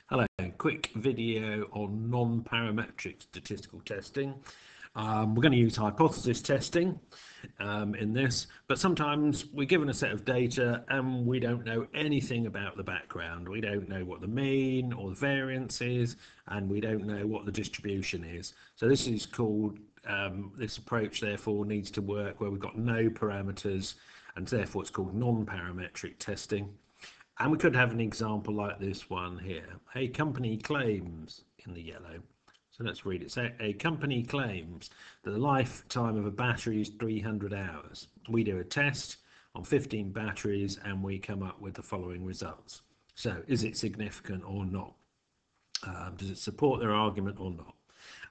Hello, quick video on non-parametric statistical testing. We're going to use hypothesis testing in this, but sometimes we're given a set of data and we don't know anything about the background. We don't know what the mean or the variance is, and we don't know what the distribution is. So this is called, this approach therefore needs to work where we've got no parameters, and therefore it's called non-parametric testing. And we could have an example like this one here. A company claims, in the yellow. So let's read it. So a company claims that the lifetime of a battery is 300 hours. We do a test on 15 batteries and we come up with the following results. So is it significant or not? Does it support their argument or not?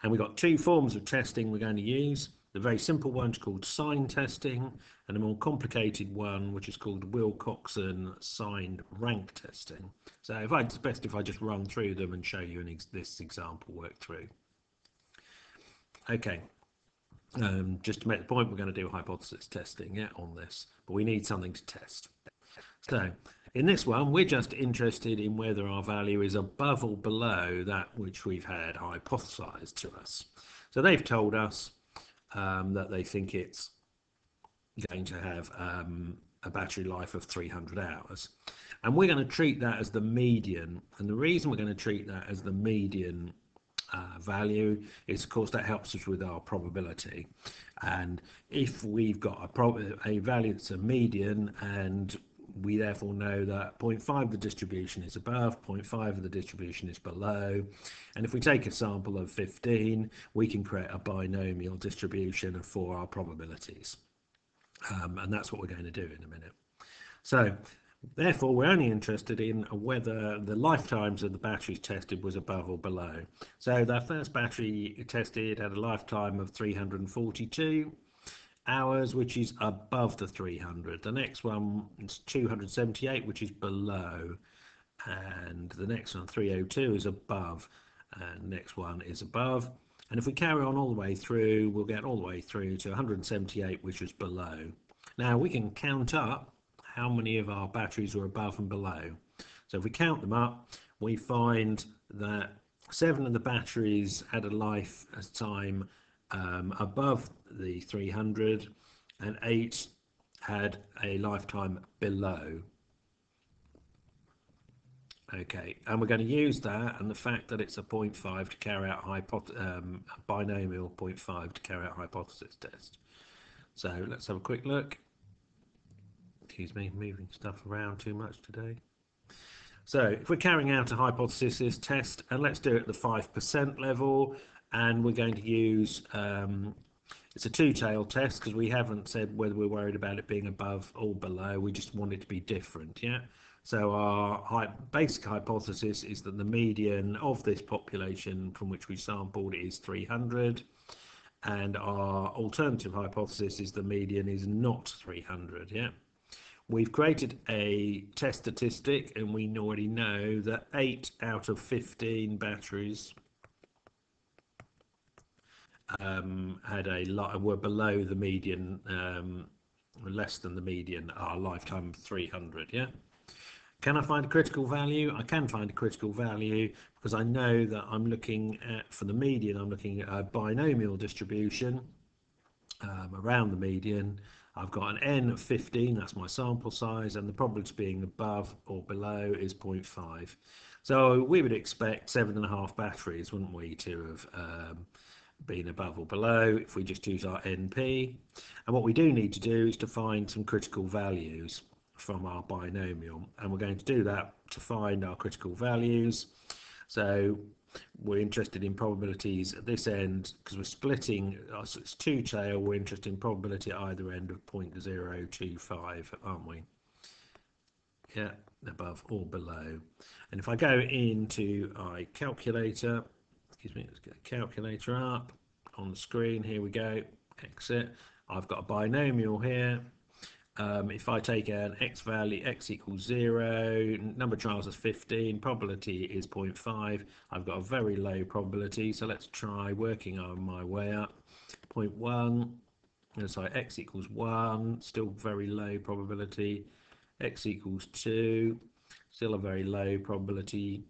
And we've got two forms of testing we're going to use. The very simple one's called sign testing, and a more complicated one which is called Wilcoxon Sign-Ranked Testing. So it's best if I just run through them and show you this example work through. Okay, just to make the point, we're going to do hypothesis testing on this, but we need something to test. So in this one, we're just interested in whether our value is above or below that which we've had hypothesized to us. So they've told us that they think it's going to have a battery life of 300 hours. And we're going to treat that as the median. And the reason we're going to treat that as the median value is, of course, that helps us with our probability. And if we've got a value that's a median, and we therefore know that 0.5 of the distribution is above, 0.5 of the distribution is below. And if we take a sample of 15, we can create a binomial distribution for our probabilities. And that's what we're going to do in a minute. So therefore, we're only interested in whether the lifetimes of the batteries tested was above or below. So the first battery tested had a lifetime of 342 hours, which is above the 300. The next one is 278, which is below, and the next one 302 is above, and the next one is above. And if we carry on all the way through, we'll get all the way through to 178, which is below. Now we can count up how many of our batteries are above and below. So if we count them up, we find that 7 of the batteries had a lifetime above the 300, and 8 had a lifetime below. Okay, and we're going to use that and the fact that it's a 0.5 to carry out binomial 0.5 to carry out hypothesis test. So let's have a quick look. Excuse me, moving stuff around too much today. So if we're carrying out a hypothesis test, and let's do it at the 5% level, and we're going to use it's a two-tailed test because we haven't said whether we're worried about it being above or below. We just want it to be different. So our basic hypothesis is that the median of this population from which we sampled is 300, and our alternative hypothesis is the median is not 300. We've created a test statistic, and we already know that 8 out of 15 batteries were below the median, less than the median, our lifetime of 300. Can I find a critical value? I can find a critical value because I know that I'm looking at, for the median, I'm looking at a binomial distribution around the median. I've got an n of 15, that's my sample size, and the probability of being above or below is 0.5. So we would expect 7.5 batteries, wouldn't we, to have been above or below if we just use our NP. And what we do need to do is to find some critical values from our binomial, and we're going to do that to find our critical values. So we're interested in probabilities at this end because we're splitting, so it's two-tail, we're interested in probability at either end of 0.025, aren't we? Yeah, above or below. And if I go into my calculator, excuse me, let's get a calculator up on the screen, here we go, exit. I've got a binomial here. If I take an x value, x equals 0, number of trials is 15, probability is 0.5, I've got a very low probability, so let's try working on my way up. 0.1, sorry, x equals 1, still very low probability. X equals 2, still a very low probability.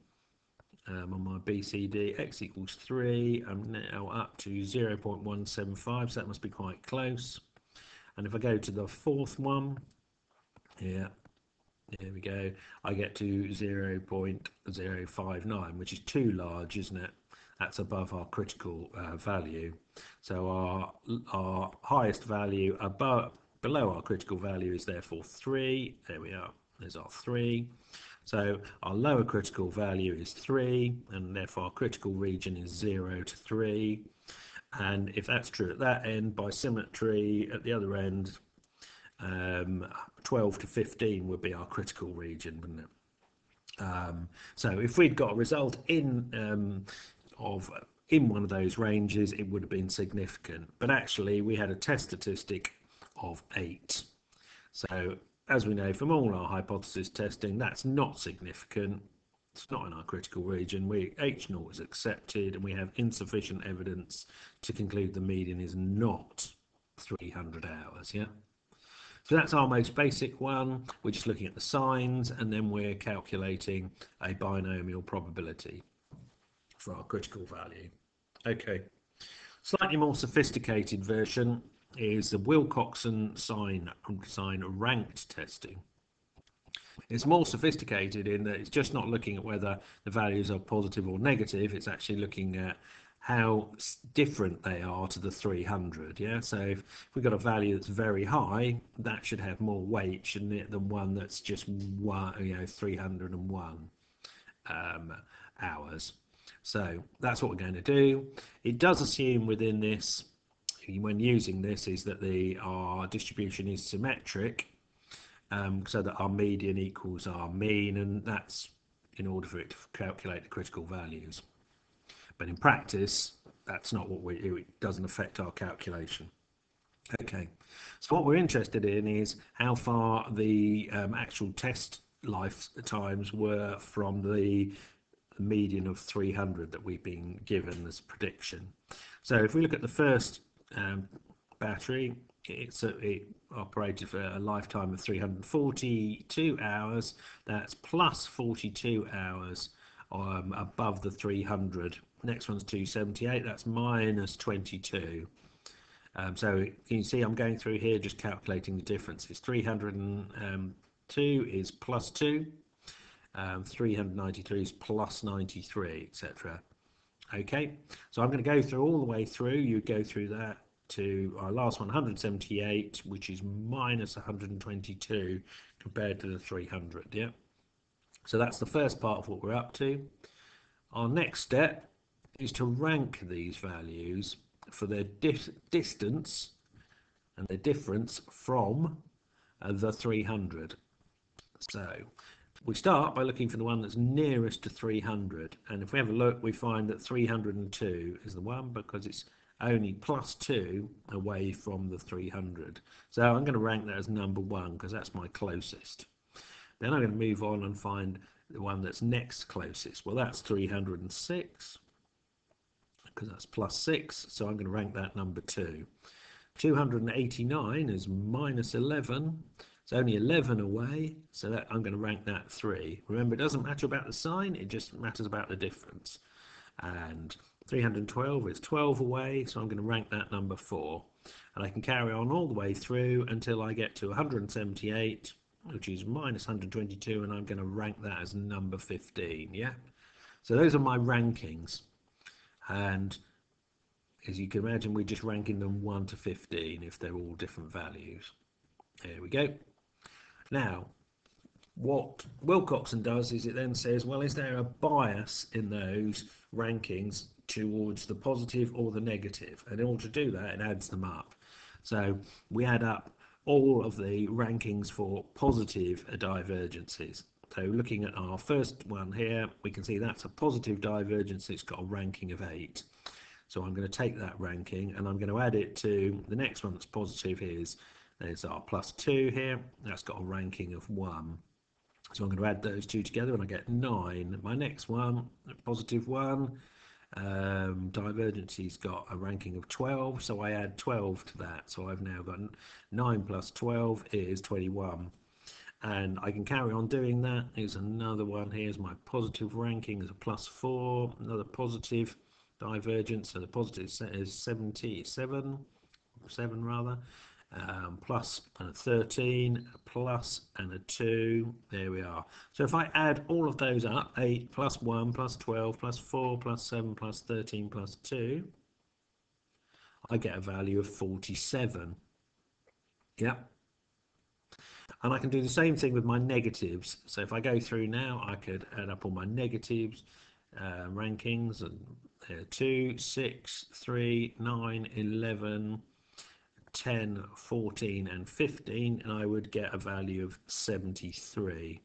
on my BCD, x equals 3. I'm now up to 0.175, so that must be quite close. And if I go to the fourth one, here we go, I get to 0.059, which is too large, isn't it? That's above our critical value. So our highest value below our critical value is therefore 3. There we are, there's our 3. So our lower critical value is 3, and therefore our critical region is 0 to 3. And if that's true at that end, by symmetry at the other end, 12 to 15 would be our critical region, wouldn't it? So if we'd got a result in one of those ranges, it would have been significant. But actually, we had a test statistic of 8. So as we know from all our hypothesis testing, that's not significant. It's not in our critical region. H0 is accepted, and we have insufficient evidence to conclude the median is not 300 hours. Yeah. So that's our most basic one. We're just looking at the signs, and then we're calculating a binomial probability for our critical value. Okay, slightly more sophisticated version is the Wilcoxon Sign-Ranked Testing. It's more sophisticated in that it's just not looking at whether the values are positive or negative. It's actually looking at how different they are to the 300. Yeah, so if we've got a value that's very high, that should have more weight, shouldn't it, than one that's just 301 hours. So that's what we're going to do. It does assume within this, when using this, is that our distribution is symmetric, so that our median equals our mean, and that's in order for it to calculate the critical values. But in practice, that's not what it doesn't affect our calculation. Okay, so what we're interested in is how far the actual test lifetimes were from the median of 300 that we've been given as prediction. So if we look at the first battery, it operated for a lifetime of 342 hours. That's plus 42 hours above the 300. Next one's 278, that's minus 22. So you see I'm going through here just calculating the differences. 302 is plus 2, 393 is plus 93, etc. Okay, so I'm going to go through all the way through. You go through that to our last one, 178, which is minus 122 compared to the 300. Yeah, so that's the first part of what we're up to. Our next step is to rank these values for their distance and their difference from the 300. So we start by looking for the one that's nearest to 300, and if we have a look, we find that 302 is the one because it's only plus 2 away from the 300. So I'm going to rank that as number 1 because that's my closest. Then I'm going to move on and find the one that's next closest. Well, that's 306 because that's plus 6, so I'm going to rank that number 2. 289 is minus 11. It's only 11 away, so that I'm going to rank that 3. Remember, it doesn't matter about the sign, it just matters about the difference. And 312 is 12 away, so I'm going to rank that number 4. And I can carry on all the way through until I get to 178, which is minus 122, and I'm going to rank that as number 15. Yeah, so those are my rankings, and as you can imagine, we're just ranking them 1 to 15 if they're all different values. There we go. Now, what Wilcoxon does is it then says, well, is there a bias in those rankings towards the positive or the negative? And in order to do that, it adds them up. So we add up all of the rankings for positive divergences. So looking at our first one here, we can see that's a positive divergence. It's got a ranking of 8. So I'm going to take that ranking and I'm going to add it to the next one that's positive. There's our plus 2 here. That's got a ranking of 1. So I'm going to add those two together and I get 9. My next one, positive 1, divergency's got a ranking of 12, so I add 12 to that. So I've now got 9 plus 12 is 21. and I can carry on doing that. Here's another one. Here's my positive ranking as a +4, another positive divergence, so the positive is 77, 7 rather, plus and a 13, a plus and a 2. There we are. So if I add all of those up, 8 plus 1 plus 12 plus 4 plus 7 plus 13 plus 2, I get a value of 47. Yep. And I can do the same thing with my negatives. So if I go through now, I could add up all my negatives rankings, and 2, 6, 3, 9, 11, 10, 14 and 15, and I would get a value of 73.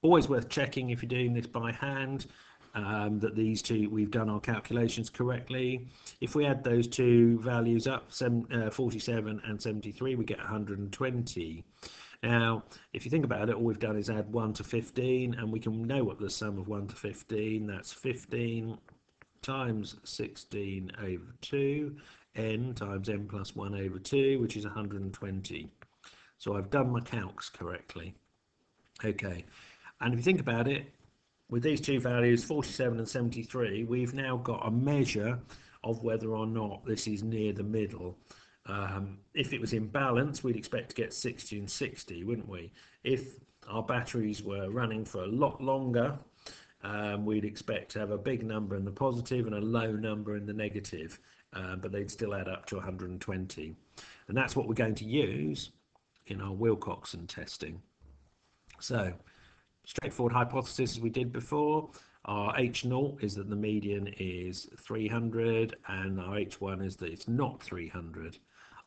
Always worth checking if you're doing this by hand that these two, we've done our calculations correctly. If we add those two values up, 47 and 73, we get 120. Now, if you think about it, all we've done is add 1 to 15, and we can know what the sum of 1 to 15, that's 15 times 16 over 2, n times n plus 1 over 2, which is 120. So I've done my calcs correctly. Okay, and if you think about it, with these two values, 47 and 73, we've now got a measure of whether or not this is near the middle. If it was in balance, we'd expect to get 60 and 60, wouldn't we? If our batteries were running for a lot longer, we'd expect to have a big number in the positive and a low number in the negative, but they'd still add up to 120. And that's what we're going to use in our Wilcoxon testing. So, straightforward hypothesis as we did before. Our H0 is that the median is 300, and our H1 is that it's not 300.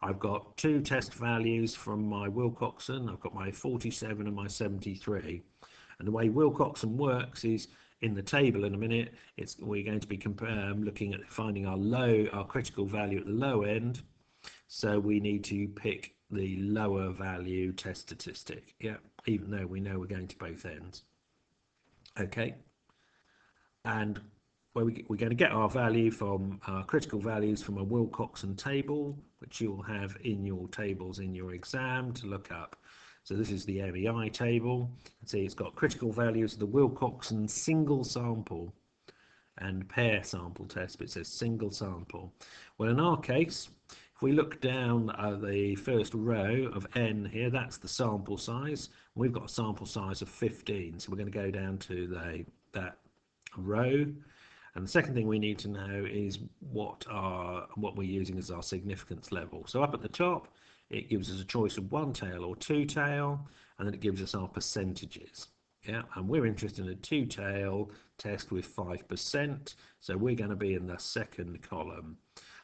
I've got two test values from my Wilcoxon. I've got my 47 and my 73. And the way Wilcoxon works is, in the table in a minute, we're going to be looking at finding our critical value at the low end. So we need to pick the lower value test statistic, yeah, even though we know we're going to both ends. Okay, and we're going to get our value from our critical values from a Wilcoxon table, which you'll have in your tables in your exam to look up. So this is the MEI table. See, it's got critical values of the Wilcoxon single sample and pair sample test, but it says single sample. Well, in our case, if we look down the first row of n here, that's the sample size. We've got a sample size of 15, so we're going to go down to that row. And the second thing we need to know is what we're using as our significance level. So up at the top, it gives us a choice of one tail or two tail, and then it gives us our percentages. Yeah, and we're interested in a two tail test with 5%, so we're going to be in the second column.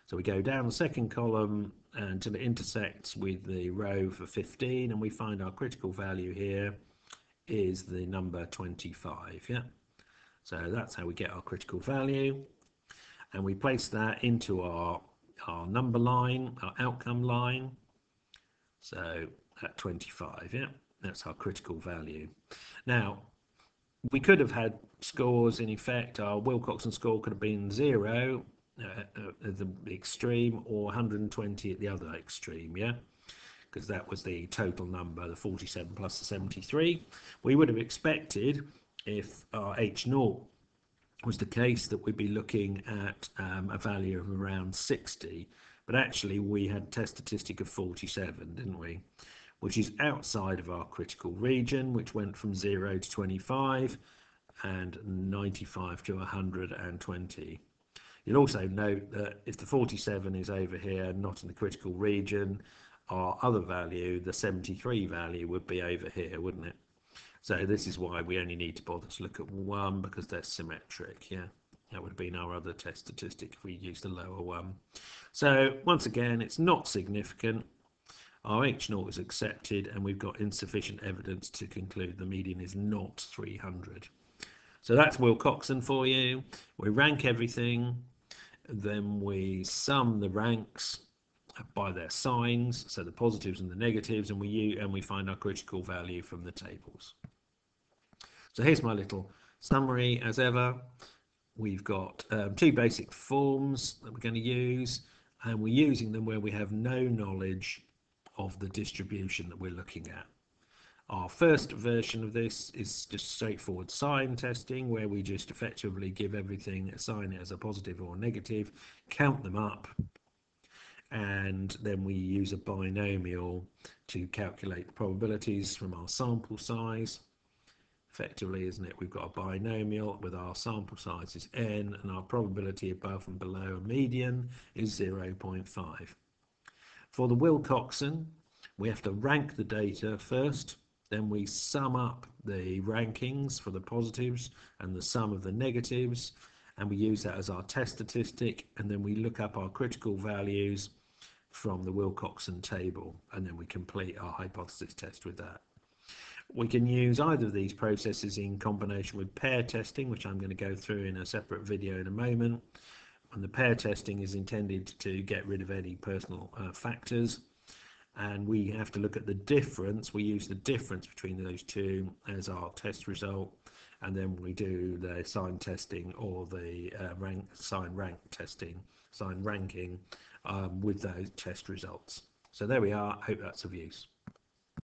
So we go down the second column until it intersects with the row for 15, and we find our critical value here is the number 25. Yeah, so that's how we get our critical value, and we place that into our number line, our outcome line. So at 25, yeah, that's our critical value. Now, we could have had scores in effect. Our Wilcoxon score could have been 0 at the extreme, or 120 at the other extreme, yeah, because that was the total number, the 47 plus the 73. We would have expected, if our H0 was the case, that we'd be looking at a value of around 60, but actually we had a test statistic of 47, didn't we, which is outside of our critical region, which went from 0 to 25 and 95 to 120. You'll also note that if the 47 is over here, not in the critical region, our other value, the 73 value, would be over here, wouldn't it? So this is why we only need to bother to look at one, because they're symmetric, yeah? That would have been our other test statistic if we used a lower one. So once again, it's not significant. Our H0 is accepted, and we've got insufficient evidence to conclude the median is not 300. So that's Wilcoxon for you. We rank everything, then we sum the ranks by their signs, so the positives and the negatives, and we find our critical value from the tables. So here's my little summary as ever. We've got two basic forms that we're going to use, and we're using them where we have no knowledge of the distribution that we're looking at. Our first version of this is just straightforward sign testing, where we just effectively give everything, assign it as a positive or negative, count them up, and then we use a binomial to calculate the probabilities from our sample size. Effectively, isn't it? We've got a binomial with our sample size is n, and our probability above and below a median is 0.5. For the Wilcoxon, we have to rank the data first, then we sum up the rankings for the positives and the sum of the negatives, and we use that as our test statistic, and then we look up our critical values from the Wilcoxon table, and then we complete our hypothesis test with that. We can use either of these processes in combination with pair testing, which I'm going to go through in a separate video in a moment. And the pair testing is intended to get rid of any personal factors, and we have to look at the difference. We use the difference between those two as our test result, and then we do the sign testing or the sign-ranked testing, sign ranking with those test results. So there we are. I hope that's of use.